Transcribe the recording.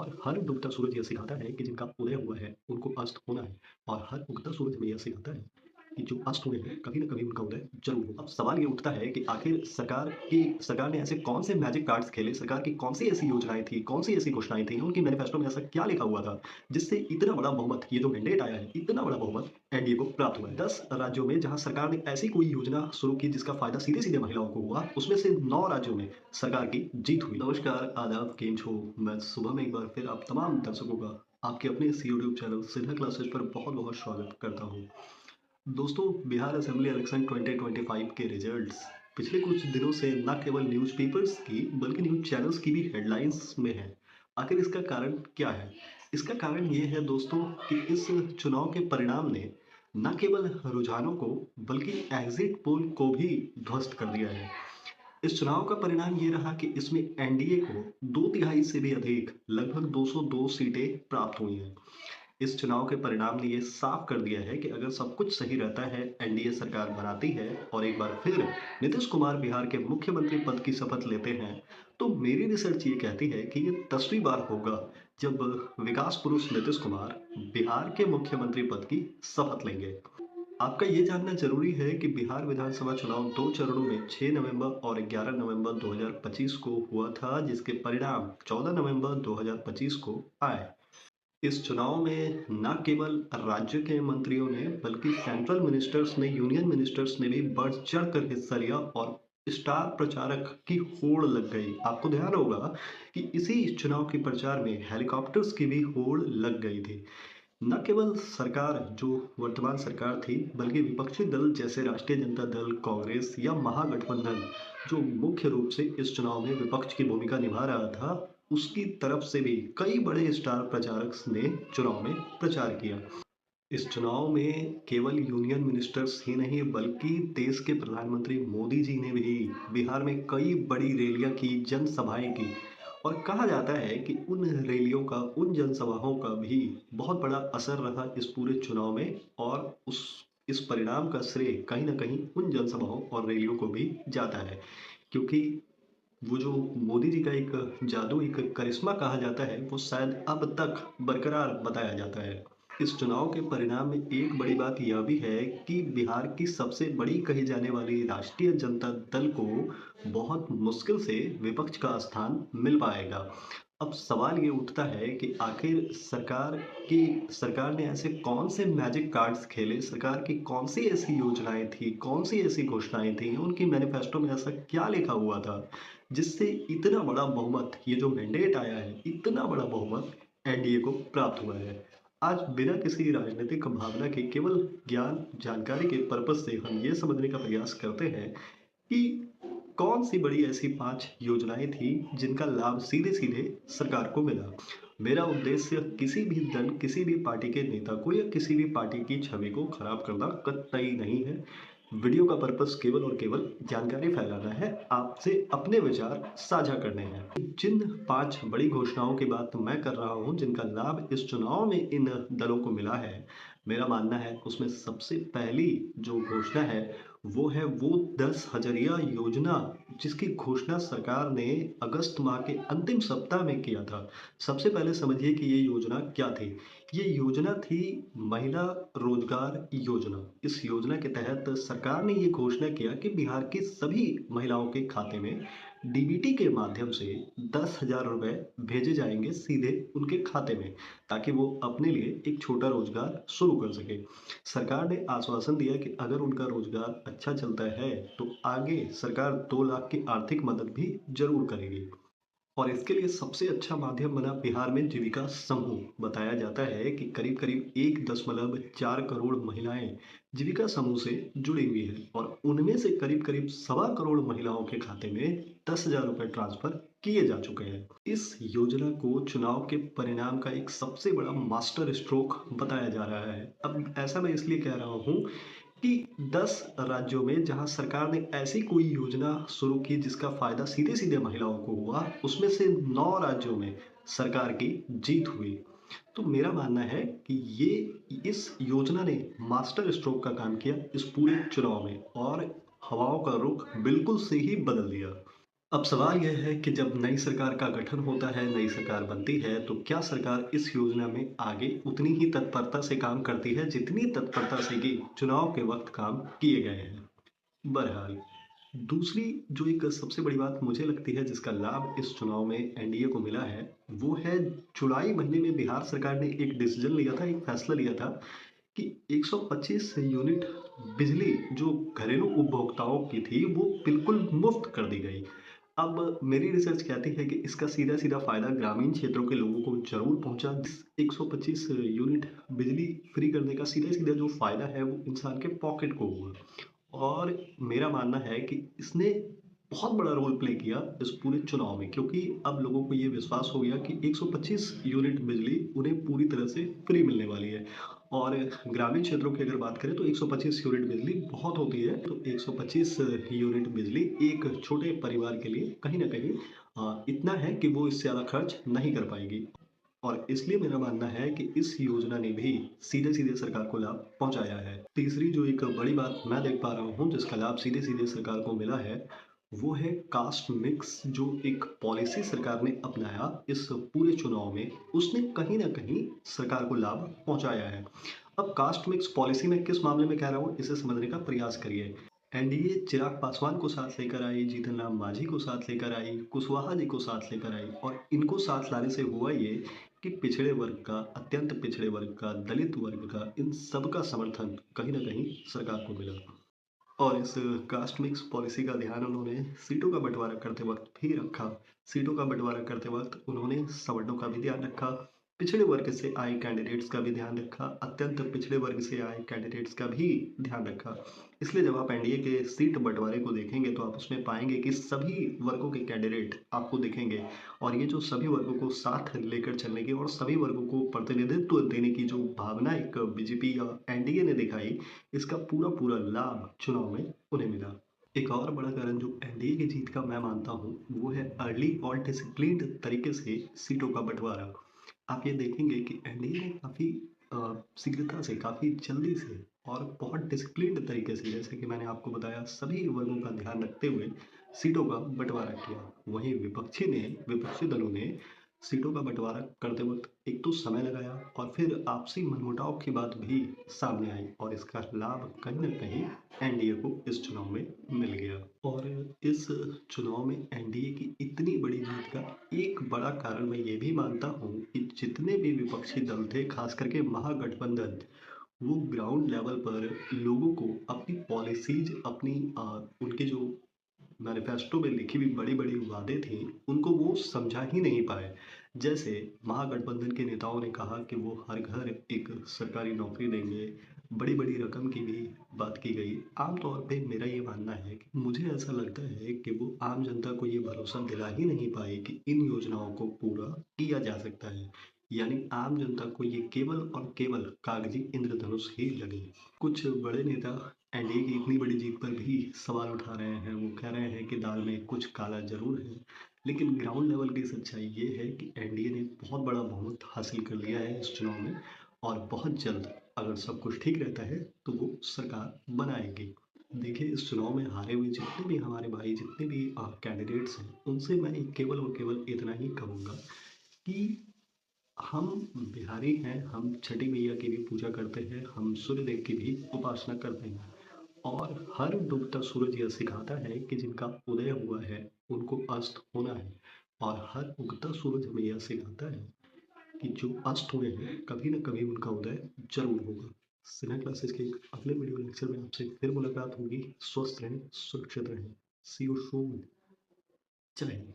और हर डूबता सूरज यह सिखाता है कि जिनका उदय हुआ है उनको अस्त होना है। और हर उगता सूरज हमें यह सिखाता है कि जो अस्त हुए हैं कभी ना कभी उनका उदय जरूर होगा। अब सवाल ये उठता है कि आखिर सरकार ने ऐसे कौन से मैजिक कार्ड्स खेले, सरकार की कौन सी ऐसी योजनाएं थी, कौन सी ऐसी घोषणाएं थी, उनकी मैनिफेस्टो में ऐसा क्या लिखा हुआ था जिससे इतना बड़ा बहुमत, ये जो मैंडेट आया है, इतना बड़ा बहुमत एनडीए को प्राप्त हुआ है। 10 राज्यों में जहां सरकार ने ऐसी कोई योजना शुरू की जिसका फायदा सीधे सीधे महिलाओं को हुआ, उसमें से 9 राज्यों में सरकार की जीत हुई। नमस्कार, आदाब, केम छो। मैं सुबह में एक बार फिर आप तमाम दर्शकों का आपके अपने इस यूट्यूब चैनल सिन्हा क्लासेस पर बहुत बहुत स्वागत करता हूँ। दोस्तों, बिहार असेंबली इलेक्शन 2025 के रिजल्ट्स पिछले कुछ दिनों से न केवल न्यूज़पेपर्स की बल्कि न्यूज़ चैनल्स की भी हेडलाइंस में है। आखिर इसका कारण क्या है? इसका कारण ये है दोस्तों कि इस चुनाव के परिणाम ने न केवल रुझानों को बल्कि एग्जिट पोल को भी ध्वस्त कर दिया है। इस चुनाव का परिणाम ये रहा कि इसमें एनडीए को 2/3 से भी अधिक, लगभग 202 सीटें प्राप्त हुई हैं। इस चुनाव के परिणाम ने ये साफ कर दिया है कि अगर सब कुछ सही रहता है, एनडीए सरकार बनाती है और एक बार फिर नीतीश कुमार बिहार के मुख्यमंत्री पद की शपथ लेते हैं, तो मेरी रिसर्च ये कहती है कि ये 10वीं बार होगा जब विकास पुरुष नीतीश कुमार बिहार के मुख्यमंत्री पद की शपथ लेंगे। आपका ये जानना जरूरी है कि बिहार विधानसभा चुनाव 2 चरणों में 6 नवंबर और 11 नवंबर 2025 को हुआ था, जिसके परिणाम 14 नवंबर 2025 को आए। इस चुनाव में न केवल राज्य के मंत्रियों ने बल्कि सेंट्रल मिनिस्टर्स ने, यूनियन मिनिस्टर्स ने भी बढ़ चढ़कर हिस्सा लिया और स्टार प्रचारक की होड़ लग गई। आपको ध्यान होगा कि इसी चुनाव के प्रचार में हेलीकॉप्टर्स की भी होड़ लग गई थी। न केवल सरकार, जो वर्तमान सरकार थी, बल्कि विपक्षी दल जैसे राष्ट्रीय जनता दल, कांग्रेस या महागठबंधन, जो मुख्य रूप से इस चुनाव में विपक्ष की भूमिका निभा रहा था, उसकी तरफ से भी कई बड़े स्टार प्रचारक ने चुनाव में प्रचार किया। इस चुनाव में केवल यूनियन मिनिस्टर्स ही नहीं बल्कि देश के प्रधानमंत्री मोदी जी ने भी बिहार में कई बड़ी रैलियां की, जनसभाएं की। और कहा जाता है कि उन रैलियों का, उन जनसभाओं का भी बहुत बड़ा असर रहा इस पूरे चुनाव में। और उस इस परिणाम का श्रेय कहीं ना कहीं उन जनसभाओं और रैलियों को भी जाता है, क्योंकि वो जो मोदी जी का एक जादू, एक करिश्मा कहा जाता है, वो शायद अब तक बरकरार बताया जाता है। इस चुनाव के परिणाम में एक बड़ी बात यह भी है कि बिहार की सबसे बड़ी कही जाने वाली राष्ट्रीय जनता दल को बहुत मुश्किल से विपक्ष का स्थान मिल पाएगा। अब सवाल ये उठता है कि आखिर सरकार ने ऐसे कौन से मैजिक कार्ड्स खेले, सरकार की कौन सी ऐसी योजनाएं थी, कौन सी ऐसी घोषणाएं थी, उनकी मैनिफेस्टो में ऐसा क्या लिखा हुआ था जिससे इतना बड़ा बहुमत, ये जो मैंडेट आया है, इतना बड़ा बहुमत एनडीए को प्राप्त हुआ है। आज बिना किसी राजनीतिक भावना के, केवल ज्ञान जानकारी के पर्पज से हम ये समझने का प्रयास करते हैं कि कौन सी बड़ी ऐसी 5 योजनाएं थी जिनका लाभ सीधे सीधे सरकार को मिला। मेरा उद्देश्य किसी भी दल, किसी भी पार्टी के नेता को या किसी भी पार्टी की छवि को खराब करना कतई नहीं है। वीडियो का पर्पस केवल और केवल जानकारी फैलाना है, आपसे अपने विचार साझा करने हैं। जिन 5 बड़ी घोषणाओं की बात मैं कर रहा हूं, जिनका लाभ इस चुनाव में इन दलों को मिला है, मेरा मानना है उसमें सबसे पहली जो घोषणा है वो 10 हजरिया योजना, जिसकी घोषणा सरकार ने अगस्त माह के अंतिम सप्ताह में किया था। सबसे पहले समझिए कि ये योजना क्या थी। ये योजना थी महिला रोजगार योजना। इस योजना के तहत सरकार ने ये घोषणा किया कि बिहार की सभी महिलाओं के खाते में डीबीटी के माध्यम से 10,000 रुपए भेजे जाएंगे सीधे उनके खाते में, ताकि वो अपने लिए एक छोटा रोजगार शुरू कर सके। सरकार ने आश्वासन दिया कि अगर उनका रोजगार अच्छा चलता है तो आगे सरकार 2 लाख की आर्थिक मदद भी जरूर करेगी। और इसके लिए सबसे अच्छा माध्यम बना बिहार में जीविका समूह। बताया जाता है कि करीब करीब 1.4 करोड़ महिलाएं जीविका समूह से जुड़ी हुई है और उनमें से करीब करीब 1.25 करोड़ महिलाओं के खाते में 10,000 रुपए ट्रांसफर किए जा चुके हैं। इस योजना को चुनाव के परिणाम का एक सबसे बड़ा मास्टर स्ट्रोक बताया जा रहा है। अब ऐसा मैं इसलिए कह रहा हूँ कि 10 राज्यों में जहां सरकार ने ऐसी कोई योजना शुरू की जिसका फायदा सीधे सीधे महिलाओं को हुआ, उसमें से 9 राज्यों में सरकार की जीत हुई। तो मेरा मानना है कि ये इस योजना ने मास्टर स्ट्रोक का काम किया इस पूरे चुनाव में और हवाओं का रुख बिल्कुल से ही बदल दिया। अब सवाल यह है कि जब नई सरकार का गठन होता है, नई सरकार बनती है, तो क्या सरकार इस योजना में आगे उतनी ही तत्परता से काम करती है, जितनी तत्परता से कि चुनाव के वक़्त काम किए गए हैं? बहरहाल, दूसरी जो एक सबसे बड़ी बात मुझे लगती है जिसका लाभ इस चुनाव में एनडीए को मिला है, वो है जुलाई महीने में बिहार सरकार ने एक डिसीज़न लिया था, एक फैसला लिया था कि 125 यूनिट बिजली जो घरेलू उपभोक्ताओं की थी, वो बिल्कुल मुफ़्त कर दी गई। अब मेरी रिसर्च कहती है कि इसका सीधा-सीधा फ़ायदा ग्रामीण क्षेत्रों के लोगों को ज़रूर पहुँचा। 125 यूनिट बिजली फ्री करने का सीधा-सीधा जो फ़ायदा है वो इंसान के पॉकेट को हुआ। और मेरा मानना है कि इसने बहुत बड़ा रोल प्ले किया इस पूरे चुनाव में, क्योंकि अब लोगों को ये विश्वास हो गया कि 125 यूनिट बिजली उन्हें पूरी तरह से फ्री मिलने वाली है। और ग्रामीण क्षेत्रों की अगर बात करें तो 125 यूनिट बिजली बहुत होती है, तो 125 यूनिट बिजली एक छोटे परिवार के लिए कहीं न कहीं इतना है कि वो इससे ज़्यादा खर्च नहीं कर पाएगी। और इसलिए मेरा मानना है कि इस योजना ने भी सीधे-सीधे सरकार को लाभ पहुँचाया है। तीसरी जो एक बड़ी बात मैं देख पा रहा हूँ जिसका लाभ सीधे-सीधे सरकार को मिला है, वो है कास्ट मिक्स जो एक पॉलिसी सरकार ने अपनाया इस पूरे चुनाव में, उसने कहीं न कहीं सरकार को लाभ पहुँचाया है। अब कास्ट मिक्स पॉलिसी मैं किस मामले में कह रहा हूँ, इसे समझने का प्रयास करिए। एनडीए चिराग पासवान को साथ लेकर आई, जीतन राम मांझी को साथ लेकर आई, कुशवाहा जी को साथ लेकर आई और इनको साथ लाने से हुआ ये कि पिछड़े वर्ग का, अत्यंत पिछड़े वर्ग का, दलित वर्ग का, इन सब का समर्थन कहीं न कहीं सरकार को मिला। और इस कास्ट मिक्स पॉलिसी का ध्यान उन्होंने सीटों का बँटवारा करते वक़्त भी रखा। सीटों का बँटवारा करते वक़्त उन्होंने सवर्णों का भी ध्यान रखा, पिछड़े वर्ग से आए कैंडिडेट्स का भी ध्यान रखा, अत्यंत पिछड़े वर्ग से आए कैंडिडेट्स का भी ध्यान रखा। इसलिए जब आप एनडीए के सीट बँटवारे को देखेंगे तो आप उसमें पाएँगे कि सभी वर्गों के कैंडिडेट आपको दिखेंगे और ये जो सभी वर्गों को साथ लेकर चलने की और सभी वर्गों को प्रतिनिधित्व देने की जो भावना एक बीजेपी या एनडीए ने दिखाई, इसका पूरा-पूरा लाभ चुनाव में उन्हें मिला। एक और बड़ा कारण जो एनडीए की जीत का मैं मानता हूँ, वो है अर्ली और डिसिप्लिन्ड तरीके से सीटों का बँटवारा। आप ये देखेंगे कि एनडीए ने काफ़ी शीघ्रता से, काफ़ी जल्दी से और बहुत डिसिप्लिन्ड तरीके से, जैसे कि मैंने आपको बताया, सभी वर्गों का ध्यान रखते हुए सीटों का बँटवारा किया। वहीं विपक्षी दलों ने सीटों का बँटवारा करते वक़्त एक तो समय लगाया और फिर आपसी मनमुटाव की बात भी सामने आई और इसका लाभ कहीं न कहीं एनडीए को इस चुनाव में मिल गया। और इस चुनाव में एनडीए की इतनी बड़ी जीत का एक बड़ा कारण मैं ये भी मानता हूँ कि जितने भी विपक्षी दल थे, ख़ास करके महागठबंधन, वो ग्राउंड लेवल पर लोगों को अपनी पॉलिसीज़, अपनी उनके जो मैनिफेस्टो में लिखी हुई बड़ी-बड़ी वादे थी, उनको वो समझा ही नहीं पाए। जैसे महागठबंधन के नेताओं ने कहा कि वो हर घर एक सरकारी नौकरी देंगे, बड़ी-बड़ी रकम की भी बात की गई। आम तौर पे मेरा ये मानना है कि मुझे ऐसा लगता है कि वो आम जनता को ये भरोसा दिला ही नहीं पाए कि इन योजनाओं को पूरा किया जा सकता है। यानी आम जनता को ये केवल और केवल कागज़ी इंद्रधनुष ही लगे। कुछ बड़े नेता एनडीए की इतनी बड़ी जीत पर भी सवाल उठा रहे हैं। वो कह रहे हैं कि दाल में कुछ काला ज़रूर है। लेकिन ग्राउंड लेवल की सच्चाई ये है कि एनडीए ने बहुत बड़ा बहुमत हासिल कर लिया है इस चुनाव में और बहुत जल्द अगर सब कुछ ठीक रहता है तो वो सरकार बनाएगी। देखिए, इस चुनाव में हारे हुए जितने भी हमारे भाई, जितने भी कैंडिडेट्स हैं, उनसे मैं केवल और केवल इतना ही कहूँगा कि हम बिहारी हैं, हम छठी मैया की भी पूजा करते हैं, हम सूर्यदेव की भी उपासना करते हैं और हर डूबता सूरज यह सिखाता है कि जिनका उदय हुआ है, उनको अस्त होना है और हर उगता सूरज हमें यह सिखाता है कि जो अस्त हुए हैं, कभी न कभी उनका उदय ज़रूर होगा। सिन्हा क्लासेस के एक अगले वीडियो लेक्चर में आपसे फिर मुलाकात होगी। स्वस्थ रहें, सुरक्षित रहें। सी यू सून। जय हिंद।